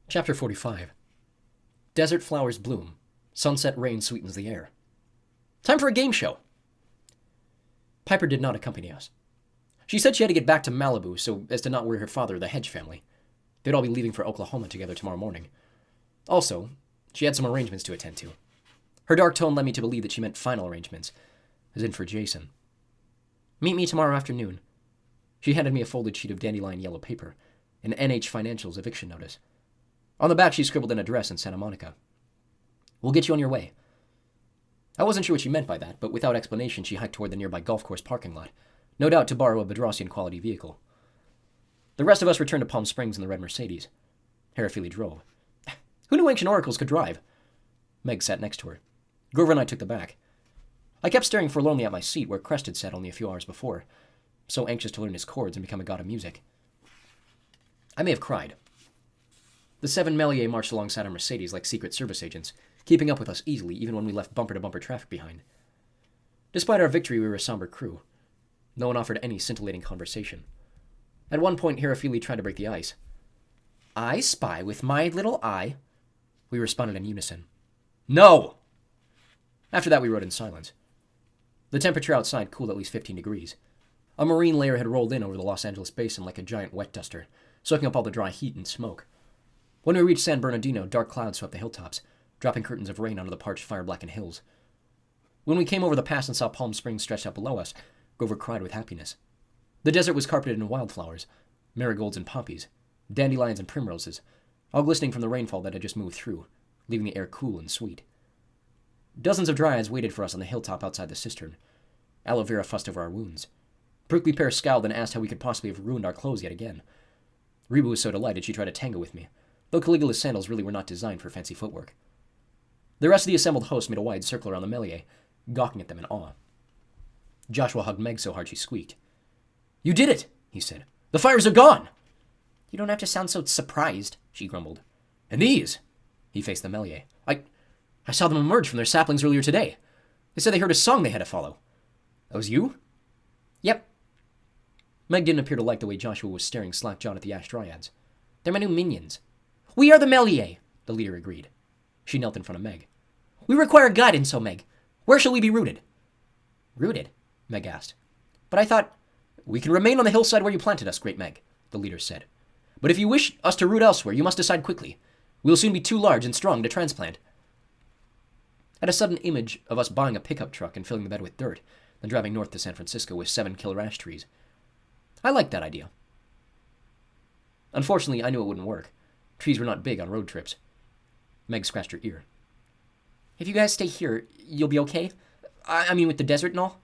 Chapter 45. Desert flowers bloom. Sunset rain sweetens the air. Time for a game show. Piper did not accompany us. She said she had to get back to Malibu so as to not worry her father or the Hedge family. They'd all be leaving for Oklahoma together tomorrow morning. Also, she had some arrangements to attend to. Her dark tone led me to believe that she meant final arrangements, as in for Jason. Meet me tomorrow afternoon. She handed me a folded sheet of dandelion yellow paper, an NH Financial's eviction notice. On the back, she scribbled an address in Santa Monica. We'll get you on your way. I wasn't sure what she meant by that, but without explanation, she hiked toward the nearby golf course parking lot, no doubt to borrow a Bedrosian-quality vehicle. The rest of us returned to Palm Springs in the red Mercedes. Harafili drove. Who knew ancient oracles could drive? Meg sat next to her. Grover and I took the back. I kept staring forlornly at my seat where Crest had sat only a few hours before, so anxious to learn his chords and become a god of music. I may have cried. The 7 Melier marched alongside our Mercedes like Secret Service agents, keeping up with us easily even when we left bumper-to-bumper traffic behind. Despite our victory, we were a somber crew. No one offered any scintillating conversation. At one point, Harafili tried to break the ice. I spy with my little eye. We responded in unison. No! After that, we rode in silence. The temperature outside cooled at least 15 degrees. A marine layer had rolled in over the Los Angeles basin like a giant wet duster, soaking up all the dry heat and smoke. When we reached San Bernardino, dark clouds swept the hilltops, dropping curtains of rain onto the parched, fire-blackened hills. When we came over the pass and saw Palm Springs stretched out below us, Grover cried with happiness. The desert was carpeted in wildflowers, marigolds and poppies, dandelions and primroses, all glistening from the rainfall that had just moved through, leaving the air cool and sweet. Dozens of dryads waited for us on the hilltop outside the cistern. Aloe vera fussed over our wounds. Prickly Pear scowled and asked how we could possibly have ruined our clothes yet again. Reba was so delighted she tried to tango with me, though Caligula's sandals really were not designed for fancy footwork. The rest of the assembled host made a wide circle around the Melier, gawking at them in awe. Joshua hugged Meg so hard she squeaked. You did it, he said. The fires are gone! You don't have to sound so surprised, she grumbled. And these? He faced the Melier. I saw them emerge from their saplings earlier today. They said they heard a song they had to follow. That was you? Yep. Meg didn't appear to like the way Joshua was staring slack-jawed at the Ash Dryads. They're my new minions. We are the Melier, the leader agreed. She knelt in front of Meg. We require guidance, oh Meg. Where shall we be rooted? Rooted? Meg asked. But I thought... We can remain on the hillside where you planted us, great Meg, the leader said. But if you wish us to root elsewhere, you must decide quickly. We will soon be too large and strong to transplant. At a sudden image of us buying a pickup truck and filling the bed with dirt, then driving north to San Francisco with 7 killer ash trees. I liked that idea. Unfortunately, I knew it wouldn't work. Trees were not big on road trips. Meg scratched her ear. If you guys stay here, you'll be okay? I mean, with the desert and all?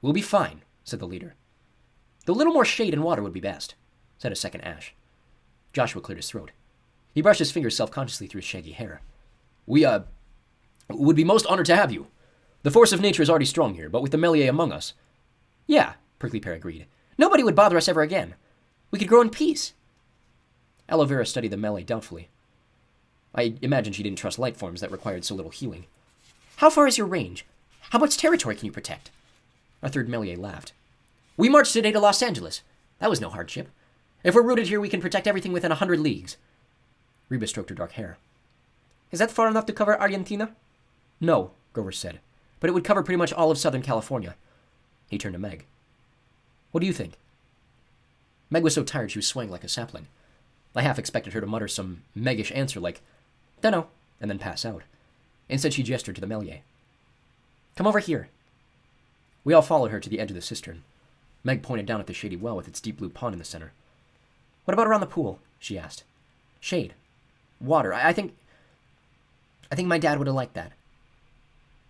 We'll be fine, said the leader. The little more shade and water would be best, said a second Ash. Joshua cleared his throat. He brushed his fingers self-consciously through his shaggy hair. We, would be most honored to have you. The force of nature is already strong here, but with the Melier among us... Yeah, Prickly Pear agreed. Nobody would bother us ever again. We could grow in peace. Aloe Vera studied the Melier doubtfully. I imagine she didn't trust light forms that required so little healing. How far is your range? How much territory can you protect? Our third Melier laughed. We marched today to Los Angeles. That was no hardship. If we're rooted here, we can protect everything within 100 leagues. Reba stroked her dark hair. Is that far enough to cover Argentina? No, Grover said, but it would cover pretty much all of Southern California. He turned to Meg. What do you think? Meg was so tired she was swaying like a sapling. I half expected her to mutter some Meggish answer like, Dunno, and then pass out. Instead, she gestured to the Melier. Come over here. We all followed her to the edge of the cistern. Meg pointed down at the shady well with its deep blue pond in the center. What about around the pool? She asked. Shade. Water. I think my dad would have liked that.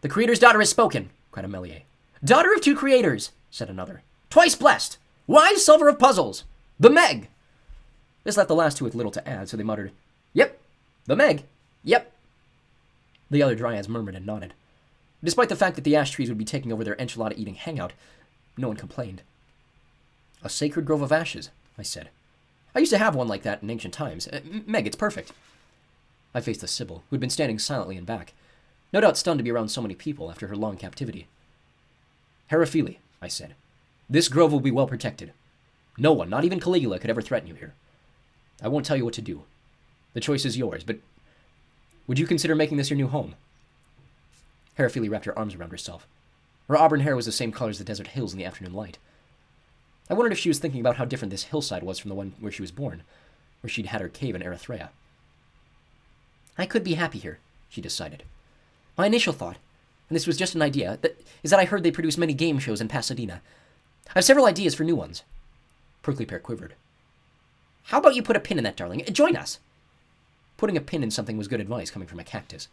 The Creator's daughter has spoken, cried a Melier. Daughter of 2 creators, said another. Twice blessed. Wise solver of puzzles. The Meg. This left the last two with little to add, so they muttered, Yep. The Meg. Yep. The other dryads murmured and nodded. Despite the fact that the ash trees would be taking over their enchilada-eating hangout, no one complained. A sacred grove of ashes, I said. I used to have one like that in ancient times. Meg, it's perfect. I faced the Sybil, who had been standing silently in back, no doubt stunned to be around so many people after her long captivity. Harafili, I said, this grove will be well protected. No one, not even Caligula, could ever threaten you here. I won't tell you what to do. The choice is yours, but would you consider making this your new home? Herafili wrapped her arms around herself. Her auburn hair was the same color as the desert hills in the afternoon light. I wondered if she was thinking about how different this hillside was from the one where she was born, where she'd had her cave in Erythrea. I could be happy here, she decided. My initial thought, and this was just an idea, is that I heard they produce many game shows in Pasadena. I have several ideas for new ones. Prickly Pear quivered. How about you put a pin in that, darling? Join us! Putting a pin in something was good advice coming from a cactus.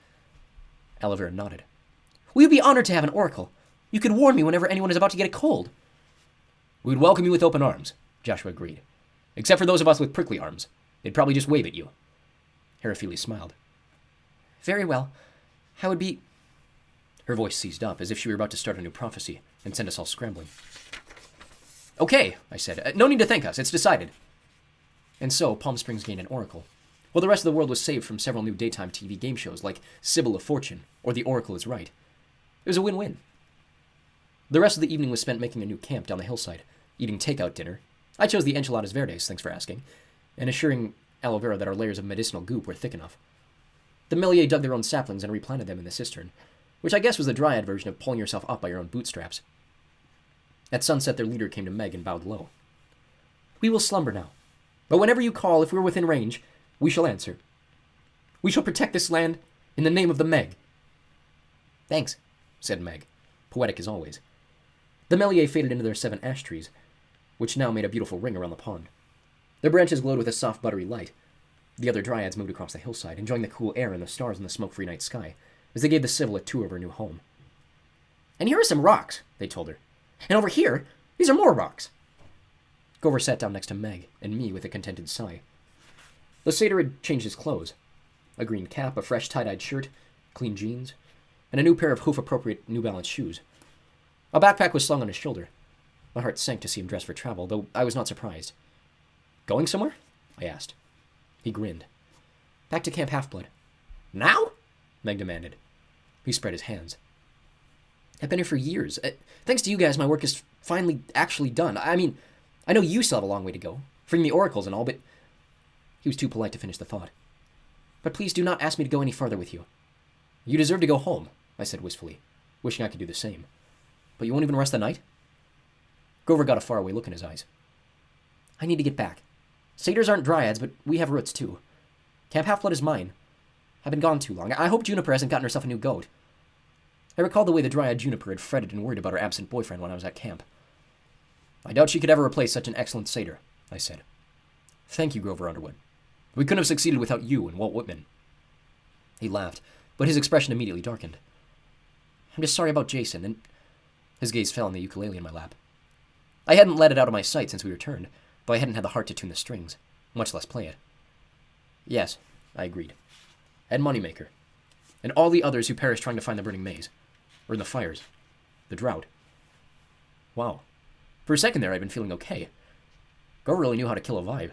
Aloe Vera nodded. We would be honored to have an oracle. You could warn me whenever anyone is about to get a cold. We would welcome you with open arms, Joshua agreed. Except for those of us with prickly arms. They'd probably just wave at you. Herafili smiled. Very well. How would be... Her voice seized up, as if she were about to start a new prophecy, and send us all scrambling. Okay, I said. No need to thank us. It's decided. And so, Palm Springs gained an oracle, while the rest of the world was saved from several new daytime TV game shows like Sybil of Fortune or The Oracle is Right. It was a win-win. The rest of the evening was spent making a new camp down the hillside, eating takeout dinner. I chose the enchiladas verdes, thanks for asking, and assuring Aloe Vera that our layers of medicinal goop were thick enough. The Melier dug their own saplings and replanted them in the cistern, which I guess was the dryad version of pulling yourself up by your own bootstraps. At sunset, their leader came to Meg and bowed low. We will slumber now, but whenever you call, if we're within range, we shall answer. We shall protect this land in the name of the Meg. Thanks, said Meg, poetic as always. The Melier faded into their 7 ash trees, which now made a beautiful ring around the pond. Their branches glowed with a soft, buttery light. The other dryads moved across the hillside, enjoying the cool air and the stars in the smoke-free night sky, as they gave the Sybil a tour of her new home. And here are some rocks, they told her. And over here, these are more rocks. Grover sat down next to Meg and me with a contented sigh. The satyr had changed his clothes. A green cap, a fresh tie-dyed shirt, clean jeans, and a new pair of hoof-appropriate New Balance shoes. A backpack was slung on his shoulder. My heart sank to see him dressed for travel, though I was not surprised. Going somewhere? I asked. He grinned. Back to Camp Half-Blood. Now? Meg demanded. He spread his hands. I've been here for years. Thanks to you guys, my work is finally actually done. I mean, I know you still have a long way to go, freeing the oracles and all, but... He was too polite to finish the thought. But please do not ask me to go any farther with you. You deserve to go home, I said wistfully, wishing I could do the same. But you won't even rest the night? Grover got a faraway look in his eyes. I need to get back. Satyrs aren't dryads, but we have roots too. Camp Half-Blood is mine. I've been gone too long. I hope Juniper hasn't gotten herself a new goat. I recalled the way the dryad Juniper had fretted and worried about her absent boyfriend when I was at camp. I doubt she could ever replace such an excellent satyr, I said. Thank you, Grover Underwood. We couldn't have succeeded without you and Walt Whitman. He laughed, but his expression immediately darkened. I'm just sorry about Jason, and his gaze fell on the ukulele in my lap. I hadn't let it out of my sight since we returned, though I hadn't had the heart to tune the strings, much less play it. Yes, I agreed. And Moneymaker. And all the others who perished trying to find the burning maze. Or in the fires. The drought. Wow. For a second there, I'd been feeling okay. Go really knew how to kill a vibe.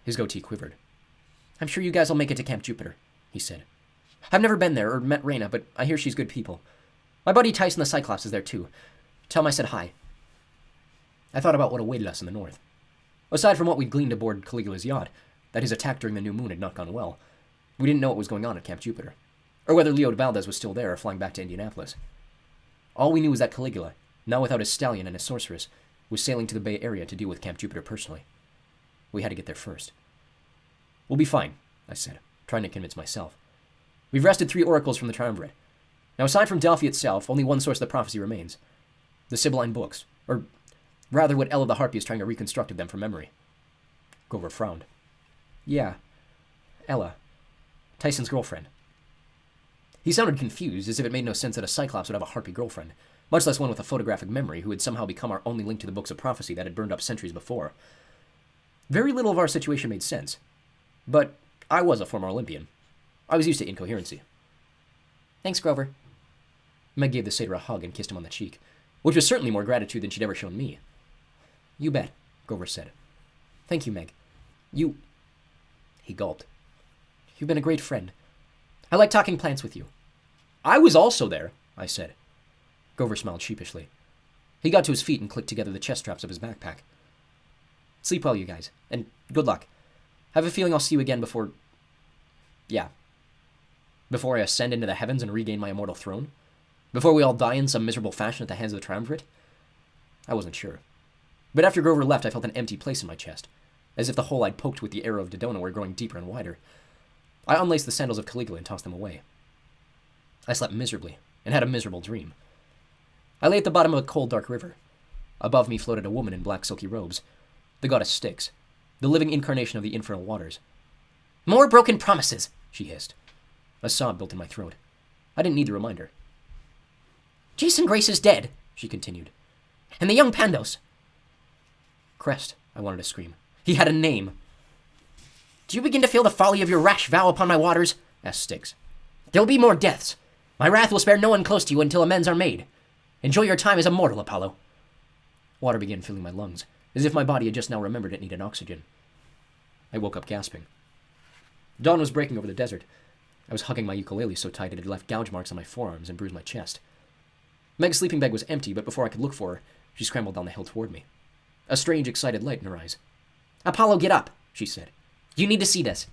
His goatee quivered. I'm sure you guys will make it to Camp Jupiter, he said. I've never been there or met Reyna, but I hear she's good people. My buddy Tyson the Cyclops is there too. Tell him I said hi. I thought about what awaited us in the north. Aside from what we'd gleaned aboard Caligula's yacht, that his attack during the new moon had not gone well, we didn't know what was going on at Camp Jupiter, or whether Leo Valdez was still there or flying back to Indianapolis. All we knew was that Caligula, now without his stallion and his sorceress, was sailing to the Bay Area to deal with Camp Jupiter personally. We had to get there first. We'll be fine, I said, trying to convince myself. We've wrested 3 oracles from the Triumvirate. Now, aside from Delphi itself, only one source of the prophecy remains. The Sibylline books, or rather what Ella the Harpy is trying to reconstruct of them from memory. Grover frowned. Yeah, Ella. Tyson's girlfriend. He sounded confused, as if it made no sense that a Cyclops would have a Harpy girlfriend, much less one with a photographic memory who had somehow become our only link to the books of prophecy that had burned up centuries before. Very little of our situation made sense. But I was a former Olympian. I was used to incoherency. Thanks, Grover. Meg gave the satyr a hug and kissed him on the cheek, which was certainly more gratitude than she'd ever shown me. You bet, Grover said. Thank you, Meg. You... He gulped. You've been a great friend. I like talking plants with you. I was also there, I said. Grover smiled sheepishly. He got to his feet and clicked together the chest straps of his backpack. Sleep well, you guys, and good luck. I have a feeling I'll see you again before... Yeah. Before I ascend into the heavens and regain my immortal throne? Before we all die in some miserable fashion at the hands of the triumvirate? I wasn't sure. But after Grover left, I felt an empty place in my chest, as if the hole I'd poked with the arrow of Dodona were growing deeper and wider. I unlaced the sandals of Caligula and tossed them away. I slept miserably, and had a miserable dream. I lay at the bottom of a cold, dark river. Above me floated a woman in black silky robes, the goddess Styx, the living incarnation of the infernal waters. "More broken promises," she hissed. A sob built in my throat. I didn't need the reminder. "Jason Grace is dead," she continued. "And the young Pandos." Crest, I wanted to scream. He had a name. "Do you begin to feel the folly of your rash vow upon my waters?" asked Styx. "There will be more deaths. My wrath will spare no one close to you until amends are made. Enjoy your time as a mortal, Apollo." Water began filling my lungs, as if my body had just now remembered it needed oxygen. I woke up gasping. Dawn was breaking over the desert. I was hugging my ukulele so tight it had left gouge marks on my forearms and bruised my chest. Meg's sleeping bag was empty, but before I could look for her, she scrambled down the hill toward me. A strange, excited light in her eyes. "Apollo, get up," she said. "You need to see this."